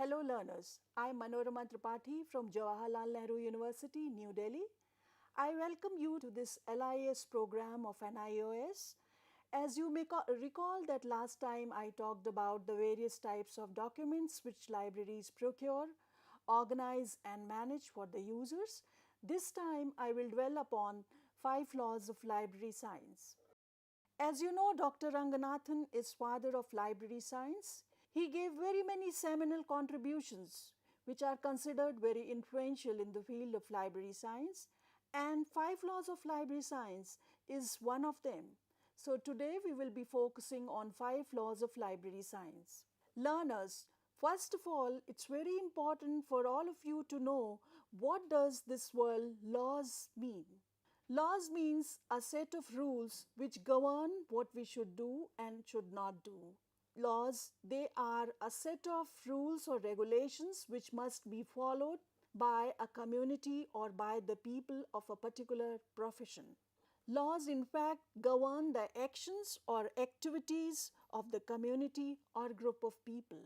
Hello learners, I am Manorama Tripathi from Jawaharlal Nehru University, New Delhi. I welcome you to this LIS program of NIOS. As you may recall that last time I talked about the various types of documents which libraries procure, organize and manage for the users, this time I will dwell upon 5 laws of library science. As you know, Dr. Ranganathan is father of library science. He gave very many seminal contributions which are considered very influential in the field of library science, and 5 laws of library science is one of them. So today we will be focusing on 5 laws of library science. Learners, first of all, it's very important for all of you to know what does this word laws mean. Laws means a set of rules which govern what we should do and should not do. Laws, they are a set of rules or regulations which must be followed by a community or by the people of a particular profession. Laws in fact govern the actions or activities of the community or group of people.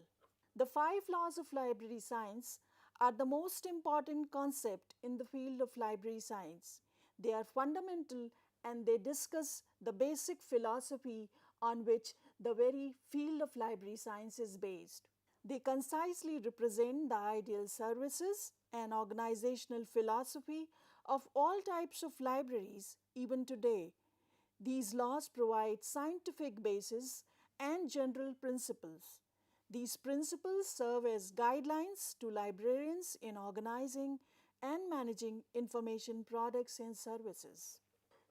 The 5 laws of library science are the most important concept in the field of library science. They are fundamental and they discuss the basic philosophy on which the very field of library science is based. They concisely represent the ideal services and organizational philosophy of all types of libraries even today. These laws provide scientific basis and general principles. These principles serve as guidelines to librarians in organizing and managing information products and services.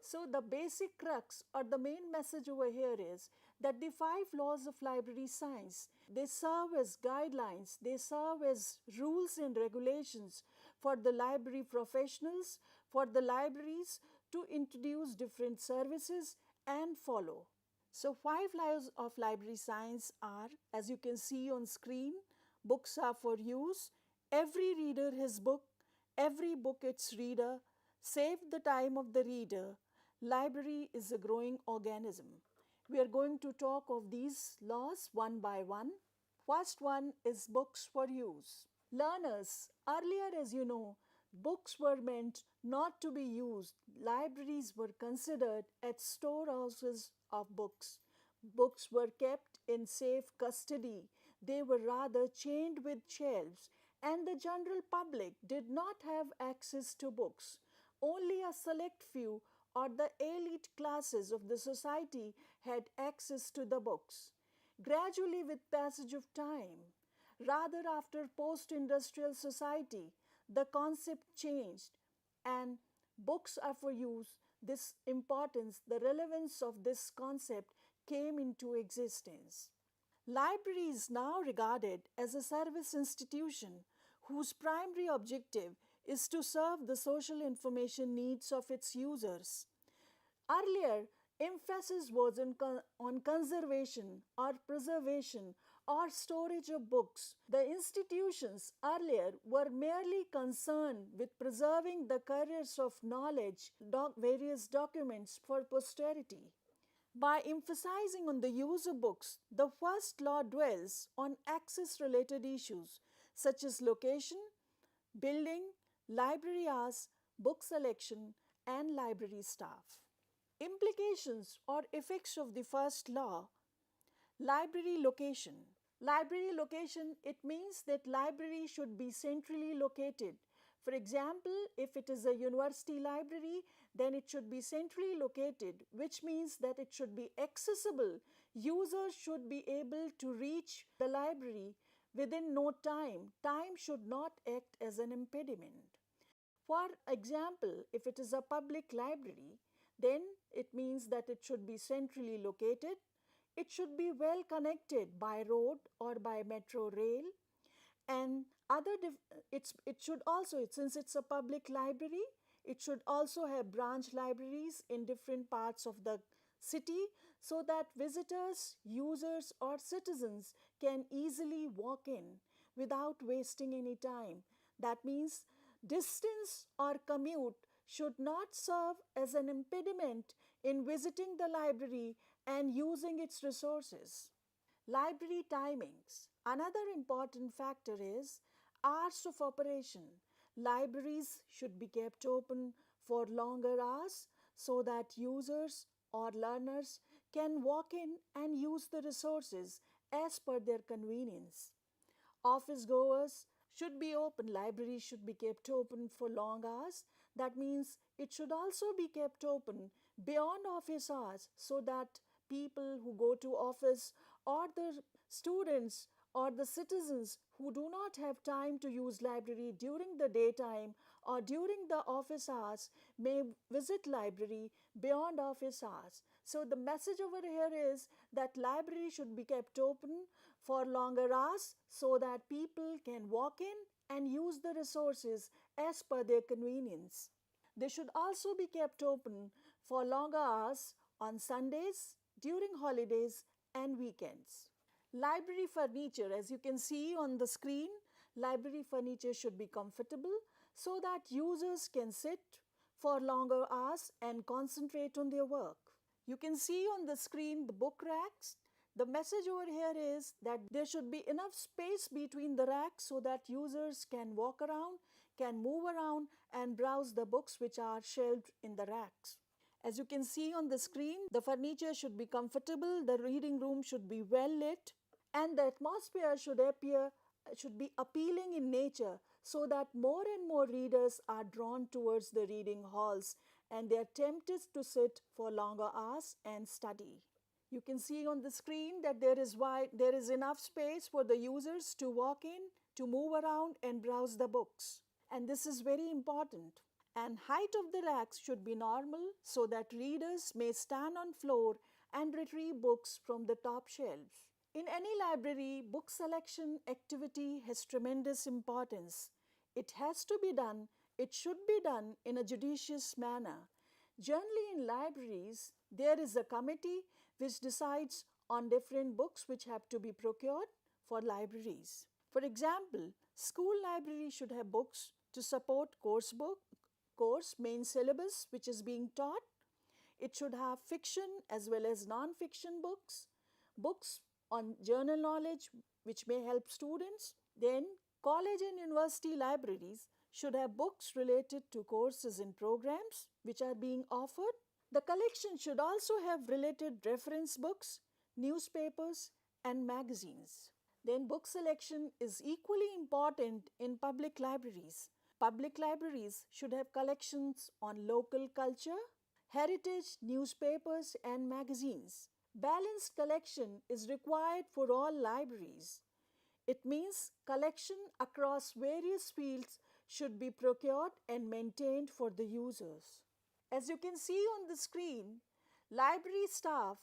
So the basic crux or the main message over here is that the 5 laws of library science, they serve as guidelines, they serve as rules and regulations for the library professionals, for the libraries to introduce different services and follow. So 5 laws of library science are, as you can see on screen, books are for use, every reader his book, every book its reader, save the time of the reader, library is a growing organism. We are going to talk of these laws one by one. First one is books for use. Learners, earlier as you know, books were meant not to be used. Libraries were considered as storehouses of books. Books were kept in safe custody. They were rather chained with shelves, and the general public did not have access to books. Only a select few or the elite classes of the society had access to the books. Gradually, with passage of time, rather after post-industrial society, the concept changed and books are for use. This importance, the relevance of this concept came into existence. Library is now regarded as a service institution whose primary objective is to serve the social information needs of its users. Earlier, emphasis was on conservation or preservation or storage of books. The institutions earlier were merely concerned with preserving the careers of knowledge, various documents for posterity. By emphasizing on the use of books, the first law dwells on access-related issues such as location, building, library hours, book selection, and library staff. Implications or effects of the first law. Library location. Library location, it means that library should be centrally located. For example, if it is a university library, then it should be centrally located, which means that it should be accessible. Users should be able to reach the library within no time. Time should not act as an impediment. For example, if it is a public library, then it means that it should be centrally located. It should be well connected by road or by metro rail, and it should also, since it's a public library, it should also have branch libraries in different parts of the city so that visitors, users or citizens can easily walk in without wasting any time. That means distance or commute should not serve as an impediment in visiting the library and using its resources. Library timings. Another important factor is hours of operation. Libraries should be kept open for longer hours so that users or learners can walk in and use the resources as per their convenience. Office goers should be open, libraries should be kept open for long hours. That means it should also be kept open beyond office hours so that people who go to office or the students or the citizens who do not have time to use library during the daytime or during the office hours may visit library beyond office hours. So the message over here is that library should be kept open for longer hours so that people can walk in and use the resources as per their convenience. They should also be kept open for longer hours on Sundays, during holidays and weekends. Library furniture, as you can see on the screen, library furniture should be comfortable so that users can sit for longer hours and concentrate on their work. You can see on the screen the book racks. The message over here is that there should be enough space between the racks so that users can walk around, can move around and browse the books which are shelved in the racks. As you can see on the screen, the furniture should be comfortable, the reading room should be well lit, and the atmosphere should be appealing in nature so that more and more readers are drawn towards the reading halls and they are tempted to sit for longer hours and study. You can see on the screen that there is enough space for the users to walk in, to move around and browse the books. And this is very important. And height of the racks should be normal so that readers may stand on floor and retrieve books from the top shelves. In any library, book selection activity has tremendous importance. It has to be done, it should be done in a judicious manner. Generally in libraries, there is a committee which decides on different books which have to be procured for libraries. For example, school library should have books to support course main syllabus which is being taught. It should have fiction as well as non-fiction books, books on general knowledge which may help students. Then college and university libraries should have books related to courses and programs which are being offered. The collection should also have related reference books, newspapers and magazines. Then book selection is equally important in public libraries. Public libraries should have collections on local culture, heritage, newspapers and magazines. Balanced collection is required for all libraries. It means collection across various fields should be procured and maintained for the users. As you can see on the screen, library staff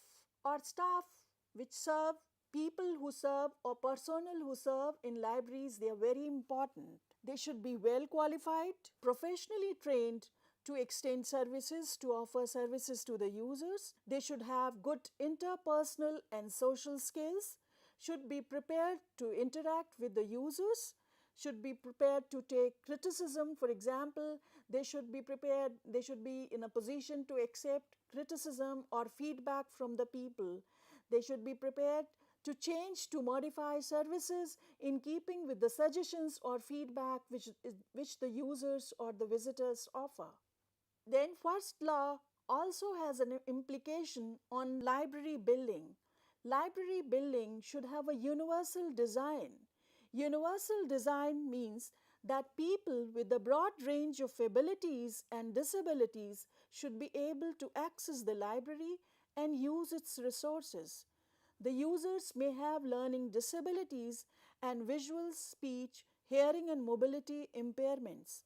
or staff which serve, people who serve or personnel who serve in libraries, they are very important. They should be well qualified, professionally trained to extend services, to offer services to the users. They should have good interpersonal and social skills, should be prepared to interact with the users, should be prepared to take criticism. For example, they should be in a position to accept criticism or feedback from the people. They should be prepared to change, to modify services in keeping with the suggestions or feedback which the users or the visitors offer. Then first law also has an implication on library building. Library building should have a universal design. Universal design means that people with a broad range of abilities and disabilities should be able to access the library and use its resources. The users may have learning disabilities and visual, speech, hearing and mobility impairments.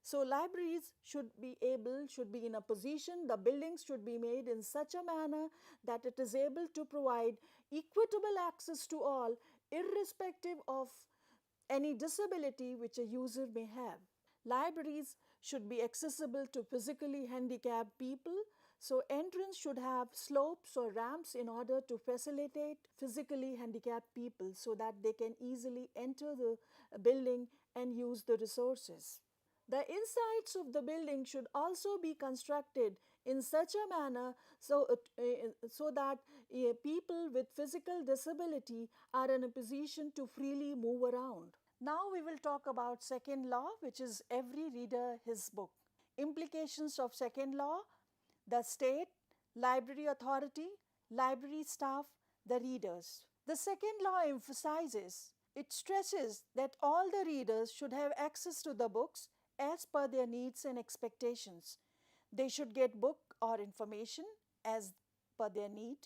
So libraries should be in a position, the buildings should be made in such a manner that it is able to provide equitable access to all, irrespective of any disability which a user may have. Libraries should be accessible to physically handicapped people, so entrance should have slopes or ramps in order to facilitate physically handicapped people so that they can easily enter the building and use the resources. The insides of the building should also be constructed in such a manner so that people with physical disability are in a position to freely move around. Now we will talk about second law, which is every reader his book. Implications of second law: the state, library authority, library staff, the readers. The second law emphasizes, it stresses that all the readers should have access to the books as per their needs and expectations. They should get book or information as per their need.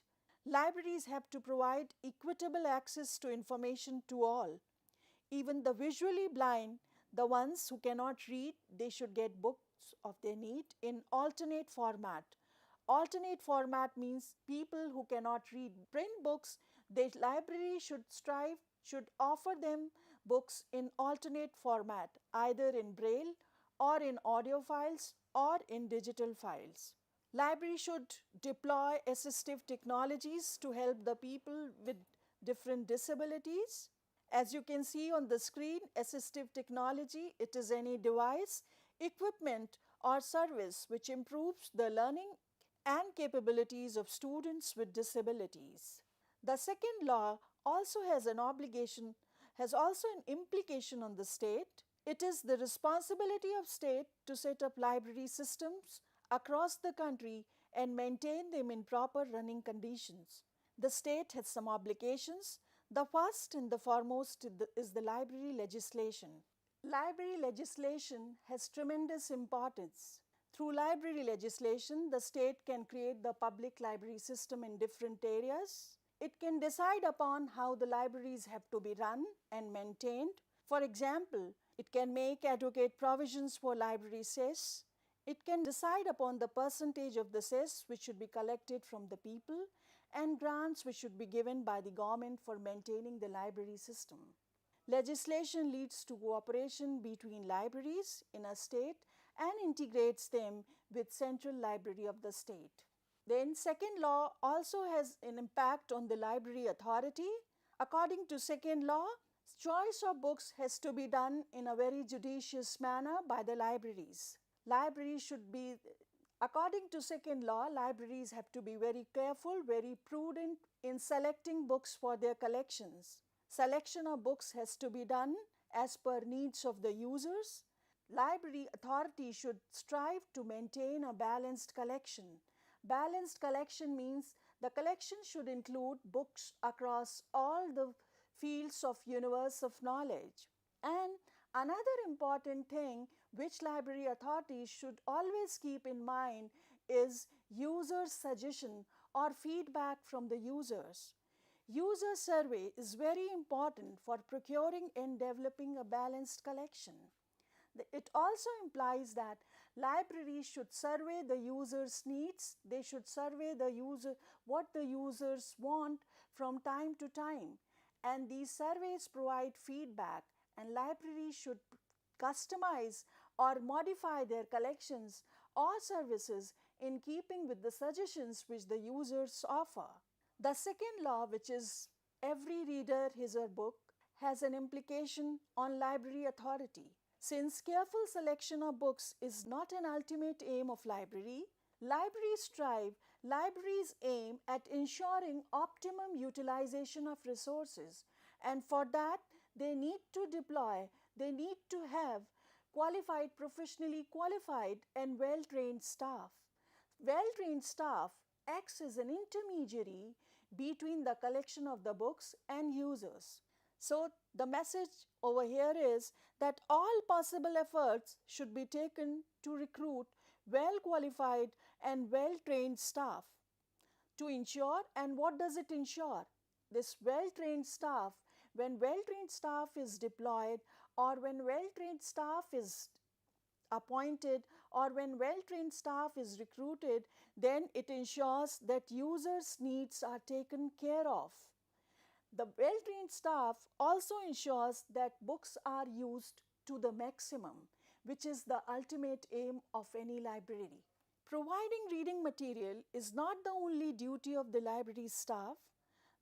Libraries have to provide equitable access to information to all. Even the visually blind, the ones who cannot read, they should get books of their need in alternate format. Alternate format means people who cannot read print books, the library should offer them books in alternate format, either in braille or in audio files or in digital files. Library should deploy assistive technologies to help the people with different disabilities. As you can see on the screen, assistive technology, it is any device, equipment or service which improves the learning and capabilities of students with disabilities. The second law also has an implication on the state. It is the responsibility of state to set up library systems across the country and maintain them in proper running conditions. The state has some obligations. The first and the foremost is the library legislation. Library legislation has tremendous importance. Through library legislation, the state can create the public library system in different areas. It can decide upon how the libraries have to be run and maintained. For example, it can make adequate provisions for library cess. It can decide upon the percentage of the cess which should be collected from the people and grants which should be given by the government for maintaining the library system. Legislation leads to cooperation between libraries in a state and integrates them with central library of the state. Then second law also has an impact on the library authority. According to second law, choice of books has to be done in a very judicious manner by the libraries. According to second law, libraries have to be very careful, very prudent in selecting books for their collections. Selection of books has to be done as per needs of the users. Library authority should strive to maintain a balanced collection. Balanced collection means the collection should include books across all the fields of universe of knowledge. And another important thing which library authorities should always keep in mind is user suggestion or feedback from the users. User survey is very important for procuring and developing a balanced collection. It also implies that libraries should survey the users' needs. They should survey what the users want from time to time. And these surveys provide feedback, and libraries should customize or modify their collections or services in keeping with the suggestions which the users offer. The second law, which is every reader his or book, has an implication on library authority. Since careful selection of books is not an ultimate aim of libraries aim at ensuring optimum utilization of resources, and for that they need to have professionally qualified and well-trained staff. Well-trained staff acts as an intermediary between the collection of the books and users. So the message over here is that all possible efforts should be taken to recruit well-qualified and well-trained staff to ensure. And what does it ensure? This well-trained staff, when well-trained staff is deployed, or when well-trained staff is appointed, or when well-trained staff is recruited, then it ensures that users' needs are taken care of. The well-trained staff also ensures that books are used to the maximum, which is the ultimate aim of any library. Providing reading material is not the only duty of the library staff,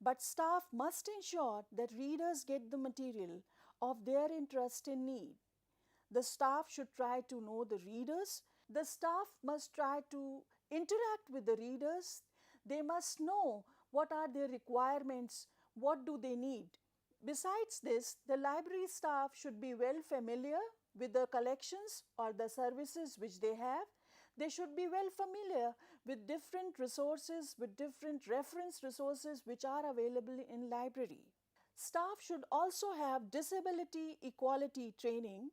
but staff must ensure that readers get the material of their interest and need. The staff should try to know the readers. The staff must try to interact with the readers. They must know what are their requirements, what do they need. Besides this, the library staff should be well familiar with the collections or the services which they have. They should be well familiar with different resources, with different reference resources which are available in library. Staff should also have disability equality training.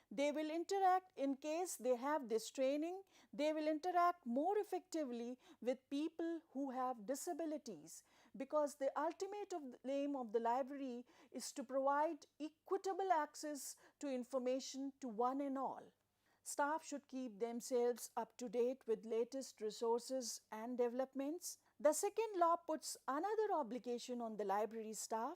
They will interact, in case they have this training, they will interact more effectively with people who have disabilities, because the ultimate aim of the library is to provide equitable access to information to one and all. Staff should keep themselves up to date with latest resources and developments. The second law puts another obligation on the library staff,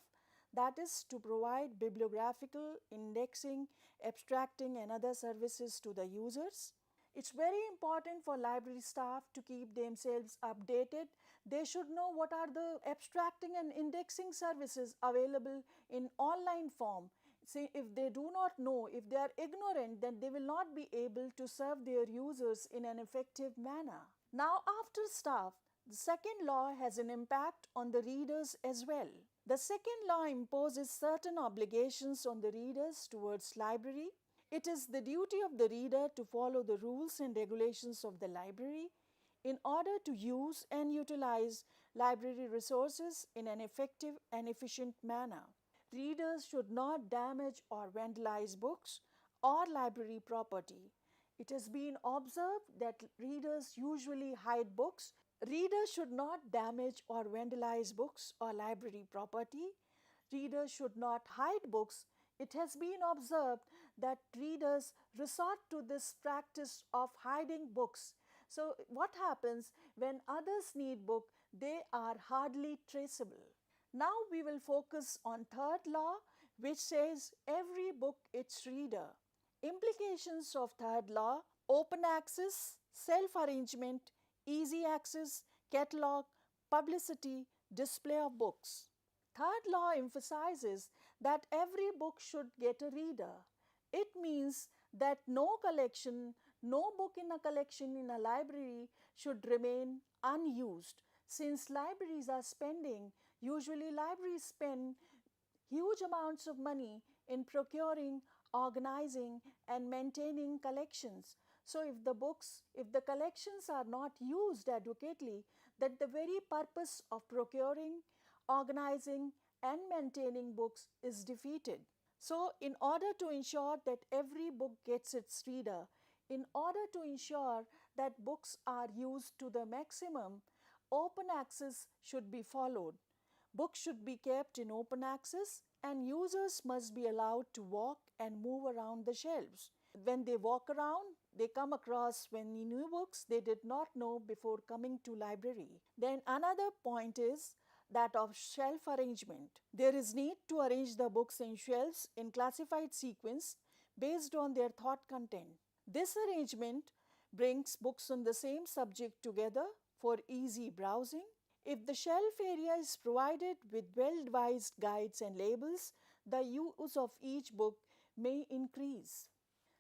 that is to provide bibliographical, indexing, abstracting and other services to the users. It's very important for library staff to keep themselves updated. They should know what are the abstracting and indexing services available in online form. See, if they do not know, if they are ignorant, then they will not be able to serve their users in an effective manner. Now, after staff, the second law has an impact on the readers as well. The second law imposes certain obligations on the readers towards library. It is the duty of the reader to follow the rules and regulations of the library in order to use and utilize library resources in an effective and efficient manner. Readers should not damage or vandalize books or library property. It has been observed that readers usually hide books. Readers should not damage or vandalize books or library property. Readers should not hide books. It has been observed that readers resort to this practice of hiding books. So what happens when others need book, they are hardly traceable. Now we will focus on third law, which says every book its reader. Implications of third law: open access, self-arrangement, easy access, catalog, publicity, display of books. Third law emphasizes that every book should get a reader. It means that no collection, no book in a collection in a library should remain unused. Since libraries are spending, usually libraries spend huge amounts of money in procuring, organizing and maintaining collections. So if the collections are not used adequately, then the very purpose of procuring, organizing and maintaining books is defeated. So in order to ensure that every book gets its reader, in order to ensure that books are used to the maximum, open access should be followed. Books should be kept in open access and users must be allowed to walk and move around the shelves. When they walk around, they come across many new books they did not know before coming to library. Then another point is that of shelf arrangement. There is need to arrange the books in shelves in classified sequence based on their thought content. This arrangement brings books on the same subject together for easy browsing. If the shelf area is provided with well-devised guides and labels, the use of each book may increase.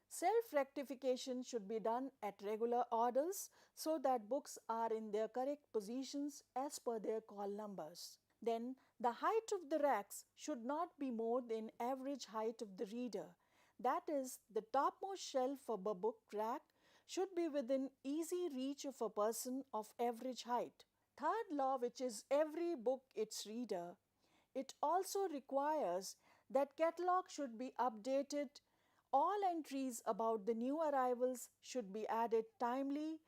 Self-rectification should be done at regular orders so that books are in their correct positions as per their call numbers. Then, the height of the racks should not be more than average height of the reader. That is, the topmost shelf of a book rack should be within easy reach of a person of average height. Third law, which is every book its reader, it also requires that catalog should be updated. All entries about the new arrivals should be added timely.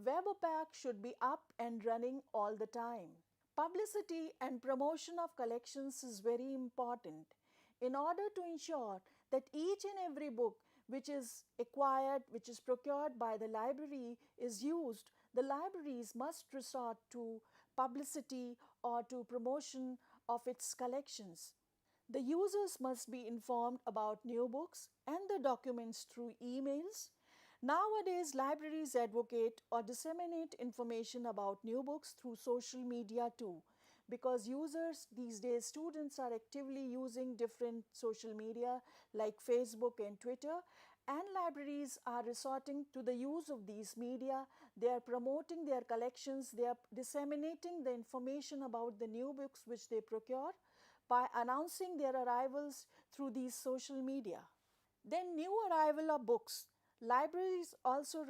Webopack should be up and running all the time. Publicity and promotion of collections is very important. In order to ensure that each and every book which is acquired, which is procured by the library is used, the libraries must resort to publicity or to promotion of its collections. The users must be informed about new books and the documents through emails. Nowadays, libraries advocate or disseminate information about new books through social media too, because users these days, students are actively using different social media like Facebook and Twitter, and libraries are resorting to the use of these media. They are promoting their collections, they are disseminating the information about the new books which they procure by announcing their arrivals through these social media. Then new arrival of books. Libraries also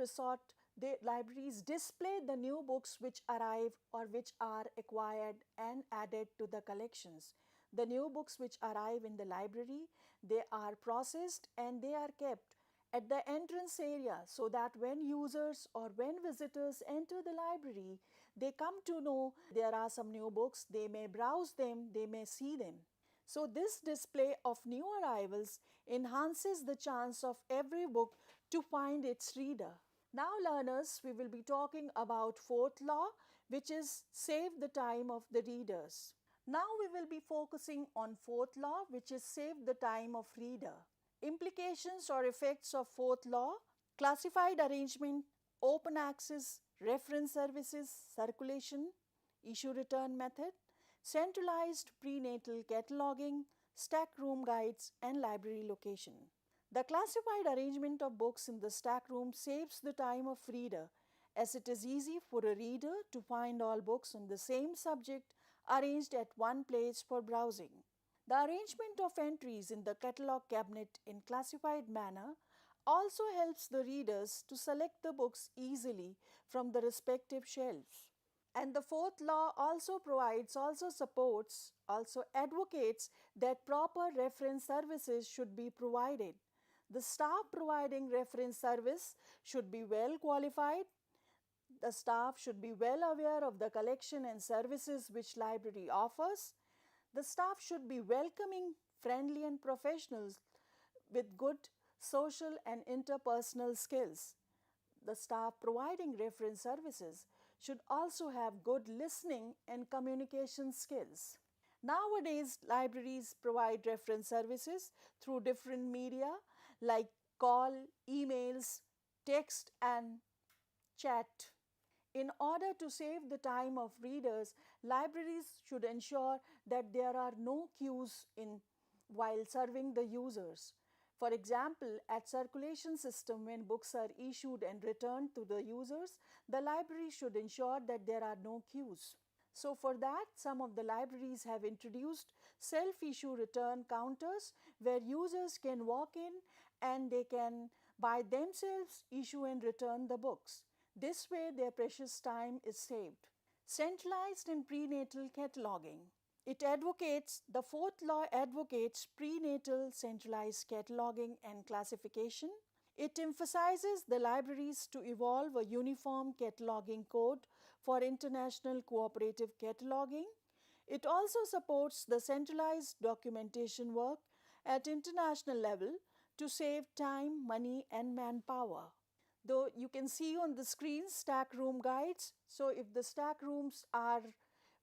libraries display the new books which arrive or which are acquired and added to the collections. The new books which arrive in the library, they are processed and they are kept at the entrance area so that when users or when visitors enter the library, they come to know there are some new books, they may browse them, they may see them. So this display of new arrivals enhances the chance of every book to find its reader. Now learners, we will be talking about fourth law, which is save the time of the readers. Now we will be focusing on fourth law, which is save the time of reader. Implications or effects of fourth law: classified arrangement, open access, reference services, circulation, issue return method, centralized prenatal cataloging, stack room guides, and library location. The classified arrangement of books in the stack room saves the time of reader, as it is easy for a reader to find all books on the same subject arranged at one place for browsing. The arrangement of entries in the catalog cabinet in classified manner also helps the readers to select the books easily from the respective shelves. And the fourth law also supports, also advocates that proper reference services should be provided. The staff providing reference service should be well qualified. The staff should be well aware of the collection and services which library offers. The staff should be welcoming, friendly and professionals with good social and interpersonal skills. The staff providing reference services should also have good listening and communication skills. Nowadays, libraries provide reference services through different media like call, emails, text, and chat. In order to save the time of readers, libraries should ensure that there are no queues while serving the users. For example, at circulation system, when books are issued and returned to the users, the library should ensure that there are no queues. So for that, some of the libraries have introduced self-issue return counters where users can walk in and they can by themselves issue and return the books. This way their precious time is saved. Centralized and prenatal cataloging. The fourth law advocates prenatal centralized cataloging and classification. It emphasizes the libraries to evolve a uniform cataloging code for international cooperative cataloging. It also supports the centralized documentation work at international level to save time, money, and manpower. Though you can see on the screen stack room guides. So if the stack rooms are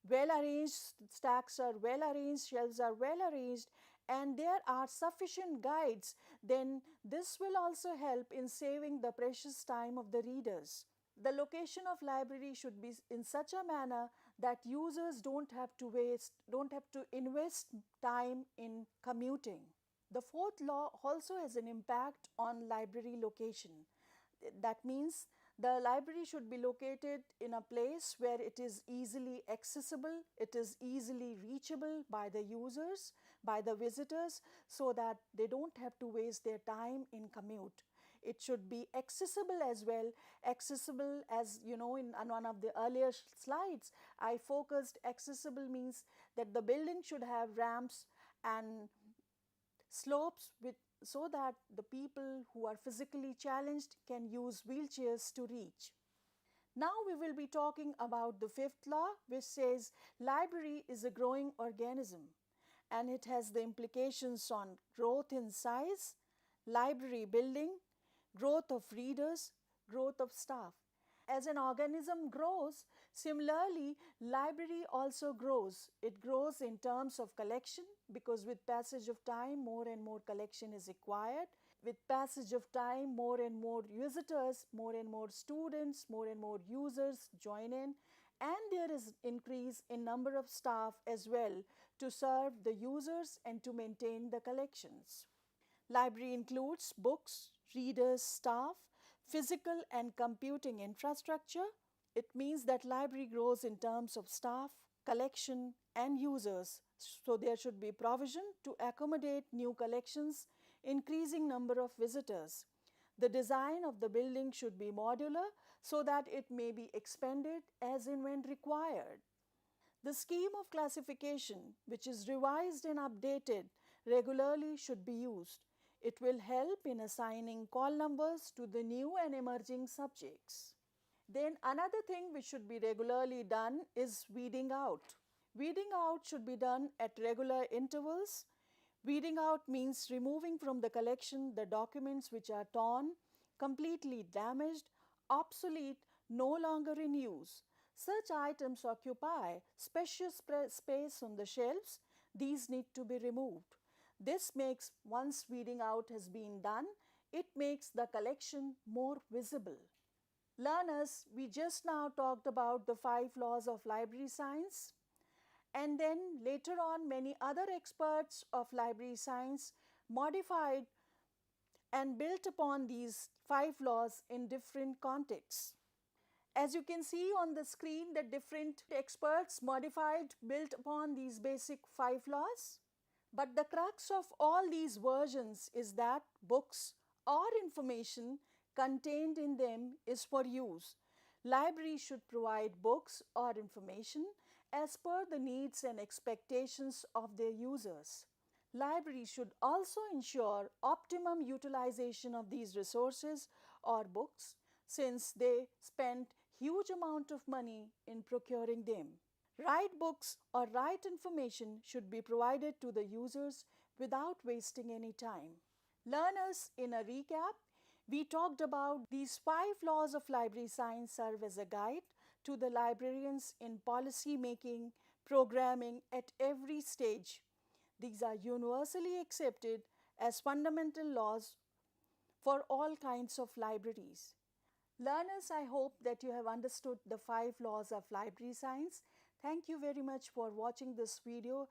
well arranged, stacks are well arranged, shelves are well arranged, and there are sufficient guides, then this will also help in saving the precious time of the readers. The location of library should be in such a manner that users don't have to invest time in commuting. The fourth law also has an impact on library location. That means the library should be located in a place where it is easily accessible, it is easily reachable by the users, by the visitors, so that they don't have to waste their time in commute. It should be accessible as well. Accessible, as you know, on one of the earlier slides, I focused accessible means that the building should have ramps and slopes so that the people who are physically challenged can use wheelchairs to reach. Now we will be talking about the fifth law, which says library is a growing organism, and it has the implications on growth in size, library building, growth of readers, growth of staff. As an organism grows, similarly, library also grows. It grows in terms of collection because with passage of time, more and more collection is acquired. With passage of time, more and more visitors, more and more students, more and more users join in, and there is increase in number of staff as well to serve the users and to maintain the collections. Library includes books, readers, staff, physical and computing infrastructure. It means that library grows in terms of staff, collection and users. So there should be provision to accommodate new collections, increasing number of visitors. The design of the building should be modular so that it may be expanded as and when required. The scheme of classification, which is revised and updated regularly, should be used. It will help in assigning call numbers to the new and emerging subjects. Then another thing which should be regularly done is weeding out. Weeding out should be done at regular intervals. Weeding out means removing from the collection the documents which are torn, completely damaged, obsolete, no longer in use. Such items occupy spacious space on the shelves. These need to be removed. This makes, once weeding out has been done, it makes the collection more visible. Learners, we just now talked about the 5 laws of library science, and then later on many other experts of library science modified and built upon these 5 laws in different contexts. As you can see on the screen, the different experts modified, built upon these basic 5 laws. But the crux of all these versions is that books or information contained in them is for use. Libraries should provide books or information as per the needs and expectations of their users. Libraries should also ensure optimum utilization of these resources or books, since they spend huge amount of money in procuring them. Right books or right information should be provided to the users without wasting any time. Learners, in a recap, we talked about these 5 laws of library science serve as a guide to the librarians in policy making, programming at every stage. These are universally accepted as fundamental laws for all kinds of libraries. Learners, I hope that you have understood the 5 laws of library science. Thank you very much for watching this video.